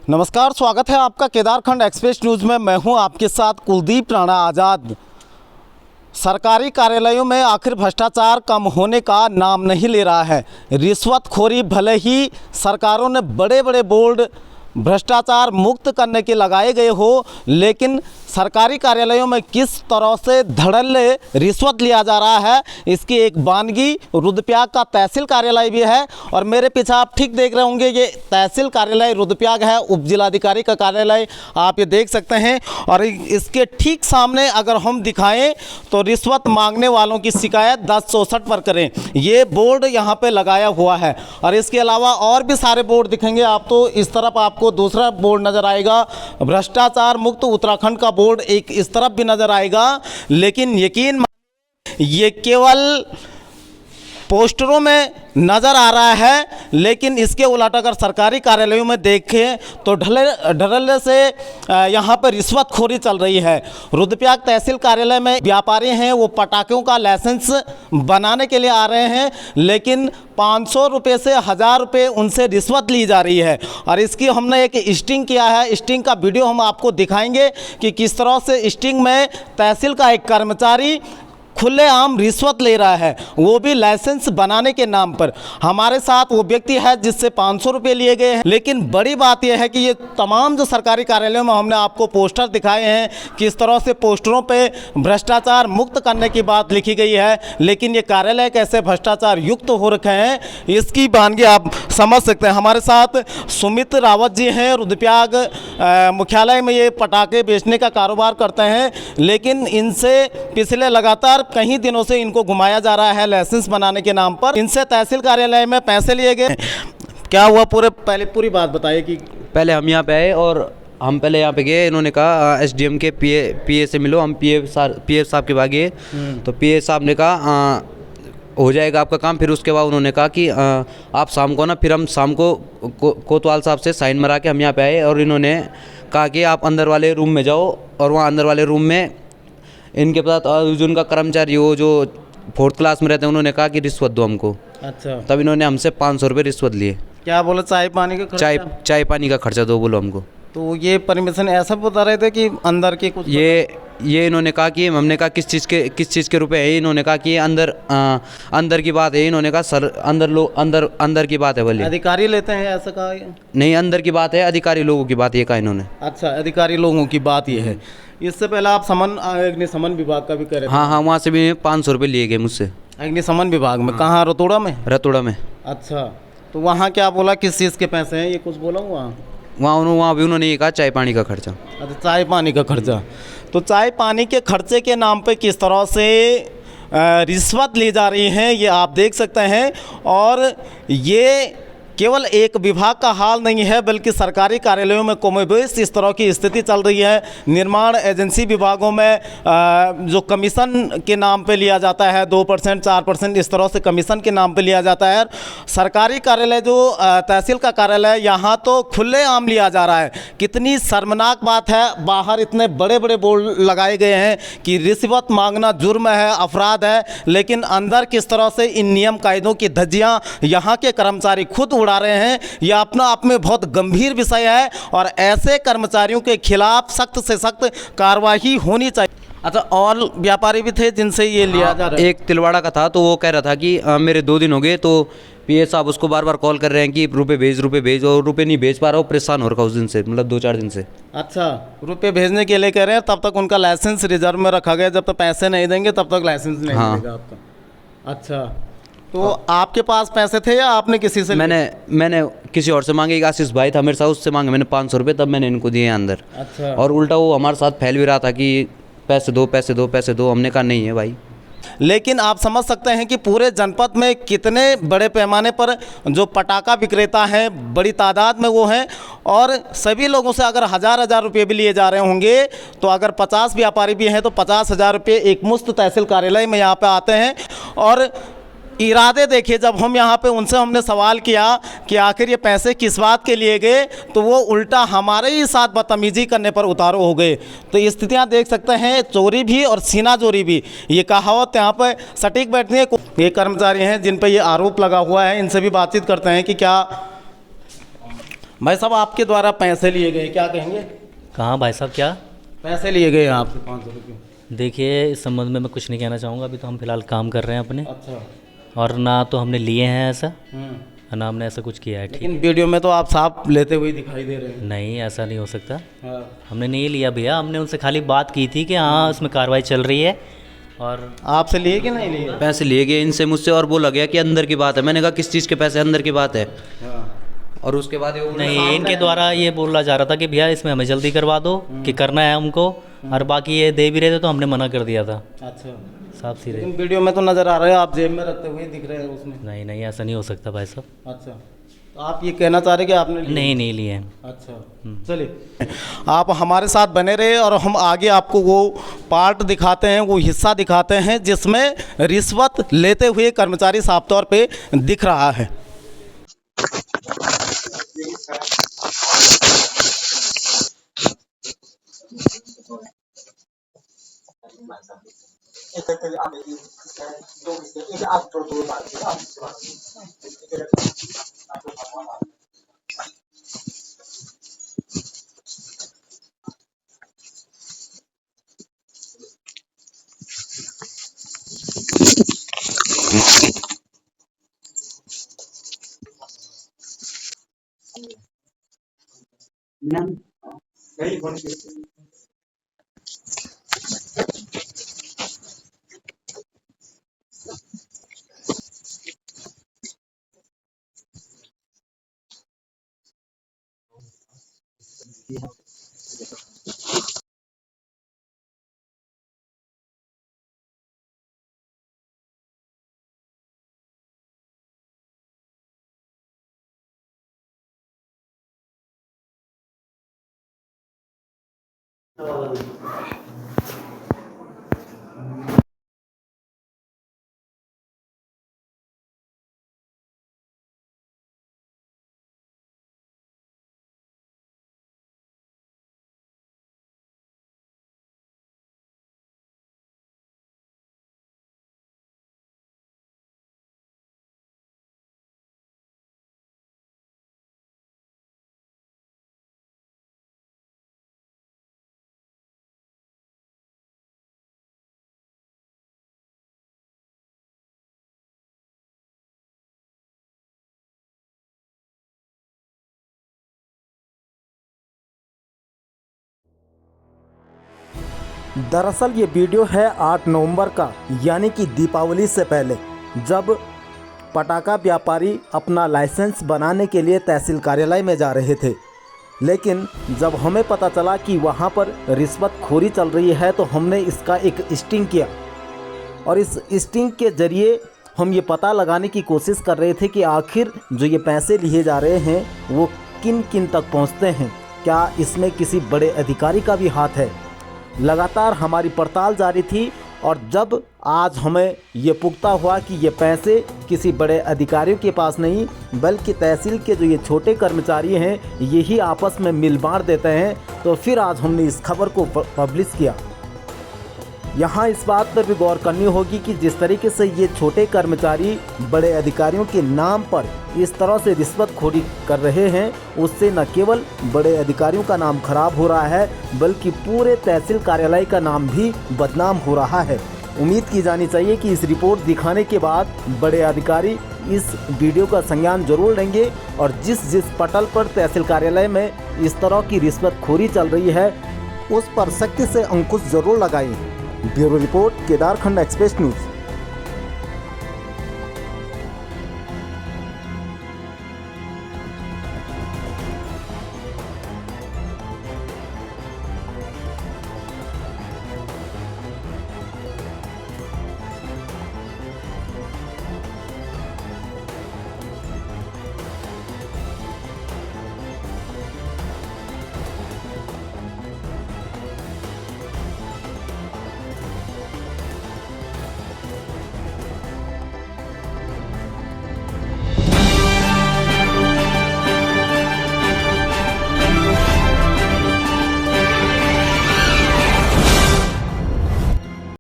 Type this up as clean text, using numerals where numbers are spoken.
नमस्कार, स्वागत है आपका केदारखंड एक्सप्रेस न्यूज़ में। मैं हूं आपके साथ कुलदीप राणा आज़ाद। सरकारी कार्यालयों में आखिर भ्रष्टाचार कम होने का नाम नहीं ले रहा है। रिश्वतखोरी, भले ही सरकारों ने बड़े बड़े बोर्ड भ्रष्टाचार मुक्त करने के लगाए गए हो, लेकिन सरकारी कार्यालयों में किस तरह से धड़ल्ले रिश्वत लिया जा रहा है, इसकी एक वानगी रुद्रप्रयाग का तहसील कार्यालय भी है। और मेरे पीछे आप ठीक देख रहे होंगे, ये तहसील कार्यालय रुद्रप्रयाग है, उप जिलाधिकारी का कार्यालय आप ये देख सकते हैं। और इसके ठीक सामने अगर हम दिखाएं तो रिश्वत मांगने वालों की शिकायत 1064 पर करें, ये बोर्ड यहाँ पे लगाया हुआ है। और इसके अलावा और भी सारे बोर्ड दिखेंगे आपको। इस तरफ आपको दूसरा बोर्ड नज़र आएगा, भ्रष्टाचार मुक्त उत्तराखंड का बोर्ड एक इस तरफ भी नज़र आएगा। लेकिन यकीन मानिए, ये केवल पोस्टरों में नज़र आ रहा है, लेकिन इसके उलट अगर सरकारी कार्यालयों में देखें तो ढलले से यहाँ पर रिश्वतखोरी चल रही है। रुद्रप्रयाग तहसील कार्यालय में व्यापारी हैं, वो पटाखों का लाइसेंस बनाने के लिए आ रहे हैं, लेकिन 500 रुपये से 1000 रुपये उनसे रिश्वत ली जा रही है। और इसकी हमने एक स्टिंग किया है, स्टिंग का वीडियो हम आपको दिखाएंगे कि किस तरह से स्टिंग में तहसील का एक कर्मचारी खुलेआम रिश्वत ले रहा है, वो भी लाइसेंस बनाने के नाम पर। हमारे साथ वो व्यक्ति है जिससे 500 रुपये लिए गए हैं। लेकिन बड़ी बात यह है कि ये तमाम जो सरकारी कार्यालयों में हमने आपको पोस्टर दिखाए हैं, किस तरह से पोस्टरों पे भ्रष्टाचार मुक्त करने की बात लिखी गई है, लेकिन ये कार्यालय कैसे भ्रष्टाचार युक्त हो रखे हैं, इसकी वानगी आप समझ सकते हैं। हमारे साथ सुमित रावत जी हैं, रुद्रप्रयाग मुख्यालय में ये पटाखे बेचने का कारोबार करते हैं, लेकिन इनसे पिछले लगातार कई दिनों से इनको घुमाया जा रहा है लाइसेंस बनाने के नाम पर। इनसे तहसील कार्यालय में पैसे लिए गए। क्या हुआ, पहले पूरी बात बताइए। कि पहले हम यहाँ पे आए और हम पहले यहाँ पे गए, इन्होंने कहा एसडीएम के पीए से मिलो। हम पीए साहब के पास गए तो पीए साहब ने कहा हो जाएगा आपका काम। फिर उसके बाद उन्होंने कहा कि आप शाम को ना, फिर हम शाम को कोतवाल साहब से साइन मरा के हम यहाँ पे आए और इन्होंने कहा कि आप अंदर वाले रूम में जाओ। और वहाँ अंदर वाले रूम में इनके पास जो उनका कर्मचारी हो जो 4th क्लास में रहते हैं, उन्होंने कहा कि रिश्वत दो हमको। अच्छा। तब इन्होंने हमसे 500 रुपये रिश्वत लिए। क्या बोला? चाय पानी का खर्चा? चाय पानी का खर्चा दो बोलो हमको। तो ये परमिशन ऐसा बता रहे थे कि अंदर के कुछ ये इन्होंने कहा कि हमने कहा किस चीज़ के रुपए है। इन्होंने कहा कि अंदर की बात है। इन्होंने कहा सर अंदर की बात है। बोले अधिकारी लेते हैं, ऐसा कहा? नहीं, अंदर की बात है, अधिकारी लोगों की बात ये कहा इन्होंने। अच्छा, अधिकारी लोगों की बात ये है। इससे पहले आप अग्निशमन विभाग का भी कह रहे थे? हाँ, वहाँ से भी 500 रुपये लिए गए मुझसे। अग्निशमन विभाग में? कहाँ? रतोड़ा में? रतोड़ा में। अच्छा, तो वहाँ क्या बोला, किस चीज़ के पैसे हैं, ये कुछ बोला? वहाँ भी उन्होंने ये कहा चाय पानी का खर्चा। अच्छा, चाय पानी का खर्चा। तो चाय पानी के खर्चे के नाम पे किस तरह से रिश्वत ली जा रही है, ये आप देख सकते हैं। और ये केवल एक विभाग का हाल नहीं है, बल्कि सरकारी कार्यालयों में कमोबेश इस तरह की स्थिति चल रही है। निर्माण एजेंसी विभागों में जो कमीशन के नाम पे लिया जाता है, 2% 4% इस तरह से कमीशन के नाम पे लिया जाता है। सरकारी कार्यालय जो तहसील का कार्यालय, यहाँ तो खुलेआम लिया जा रहा है। कितनी शर्मनाक बात है। बाहर इतने बड़े बड़े बोर्ड लगाए गए हैं कि रिश्वत मांगना जुर्म है, अपराध है, लेकिन अंदर किस तरह से इन नियम कायदों की धज्जियाँ यहाँ के कर्मचारी खुद उड़ा रहे हैं, यह अपना आप में बहुत गंभीर विषय है। और ऐसे कर्मचारियों के खिलाफ सख्त से सख्त कार्रवाई होनी चाहिए। अच्छा, और व्यापारी भी थे जिनसे ये लिया जा रहा है? एक तिलवाड़ा का था, तो वो कह रहा था कि मेरे 2 दिन हो गए, तो पीए साहब उसको बार बार कॉल कर रहे हैं कि रुपए भेज, और रुपए नहीं भेज पा रहा हूँ। परेशान हो रखा उस दिन से, मतलब 2-4 दिन से। अच्छा, रुपए भेजने के लिए कह रहे हैं, तब तक उनका लाइसेंस रिजर्व में रखा गया। जब तक पैसे नहीं देंगे तब तक लाइसेंस नहीं मिलेगा आपका। अच्छा, तो आपके पास पैसे थे या आपने किसी से? मैंने किसी और से मांगे। एक आशीष भाई था मेरे साथ, उससे मांगे मैंने 500 रुपये, तब मैंने इनको दिए अंदर। अच्छा। और उल्टा वो हमारे साथ फैल भी रहा था कि पैसे दो। हमने कहा नहीं है भाई। लेकिन आप समझ सकते हैं कि पूरे जनपद में कितने बड़े पैमाने पर जो पटाखा विक्रेता हैं, बड़ी तादाद में वो हैं। और सभी लोगों से अगर 1000 रुपये भी लिए जा रहे होंगे, तो अगर 50 व्यापारी भी हैं तो 50,000 रुपये एक मुश्त तहसील कार्यालय में यहाँ पे आते हैं। और इरादे देखिए, जब हम यहाँ पे उनसे हमने सवाल किया कि आखिर ये पैसे किस बात के लिए गए, तो वो उल्टा हमारे ही साथ बदतमीजी करने पर उतारू हो गए। तो स्थितियाँ देख सकते हैं, चोरी भी और सीना चोरी भी, ये कहावत यहाँ पे सटीक बैठती है। ये कर्मचारी हैं जिन पे ये आरोप लगा हुआ है, इनसे भी बातचीत करते हैं कि क्या भाई साहब आपके द्वारा पैसे लिए गए, क्या कहेंगे? कहाँ भाई साहब, क्या? पैसे लिए गए आपसे 500 रुपये। देखिए, इस संबंध में मैं कुछ नहीं कहना चाहूँगा। अभी तो हम फिलहाल काम कर रहे हैं अपने, अच्छा। और ना तो हमने लिए हैं ऐसा, ना हमने ऐसा कुछ किया है। ठीक लेकिन वीडियो में तो आप साफ लेते हुए दिखाई दे रहे हैं। नहीं, ऐसा नहीं हो सकता। हाँ। हमने नहीं लिया भैया, हमने उनसे खाली बात की थी कि हाँ उसमें कार्रवाई चल रही है। और आपसे लिए कि नहीं लिए? पैसे लिए गए इनसे मुझसे, और बोला गया कि अंदर की बात है। मैंने कहा किस चीज़ के पैसे, अंदर की बात है। और उसके बाद ये नहीं, इनके द्वारा ये बोला जा रहा था कि भैया इसमें हमें जल्दी करवा दो, कि करना है हमको, और बाकी ये दे भी रहे थे तो हमने मना कर दिया था। अच्छा। साफ सीधे। लेकिन वीडियो में तो नज़र आ रहा है आप जेब में रखते हुए दिख रहे हैं उसमें। नहीं नहीं, ऐसा नहीं हो सकता भाई साहब। अच्छा, तो आप ये कहना चाह रहे कि आपने लिए? नहीं, नहीं लिए हैं। अच्छा, चलिए आप हमारे साथ बने रहे और हम आगे आपको वो पार्ट दिखाते हैं, वो हिस्सा दिखाते हैं जिसमें रिश्वत लेते हुए कर्मचारी साफ तौर पे दिख रहा है। दरअसल ये वीडियो है 8 नवंबर का, यानी कि दीपावली से पहले, जब पटाखा व्यापारी अपना लाइसेंस बनाने के लिए तहसील कार्यालय में जा रहे थे। लेकिन जब हमें पता चला कि वहाँ पर रिश्वतखोरी चल रही है तो हमने इसका एक स्टिंग किया, और इस स्टिंग के ज़रिए हम ये पता लगाने की कोशिश कर रहे थे कि आखिर जो ये पैसे लिए जा रहे हैं वो किन किन तक पहुँचते हैं, क्या इसमें किसी बड़े अधिकारी का भी हाथ है। लगातार हमारी पड़ताल जारी थी, और जब आज हमें ये पुख्ता हुआ कि ये पैसे किसी बड़े अधिकारियों के पास नहीं बल्कि तहसील के जो ये छोटे कर्मचारी हैं यही आपस में मिल बांट देते हैं, तो फिर आज हमने इस खबर को पब्लिश किया। यहाँ इस बात पर भी गौर करनी होगी कि जिस तरीके से ये छोटे कर्मचारी बड़े अधिकारियों के नाम पर इस तरह से रिश्वतखोरी कर रहे हैं, उससे न केवल बड़े अधिकारियों का नाम खराब हो रहा है बल्कि पूरे तहसील कार्यालय का नाम भी बदनाम हो रहा है। उम्मीद की जानी चाहिए कि इस रिपोर्ट दिखाने के बाद बड़े अधिकारी इस वीडियो का संज्ञान जरूर लेंगे, और जिस पटल पर तहसील कार्यालय में इस तरह की रिश्वतखोरी चल रही है उस पर सख्ती से अंकुश जरूर लगाएं। Bureau report, Kedarkhand express news.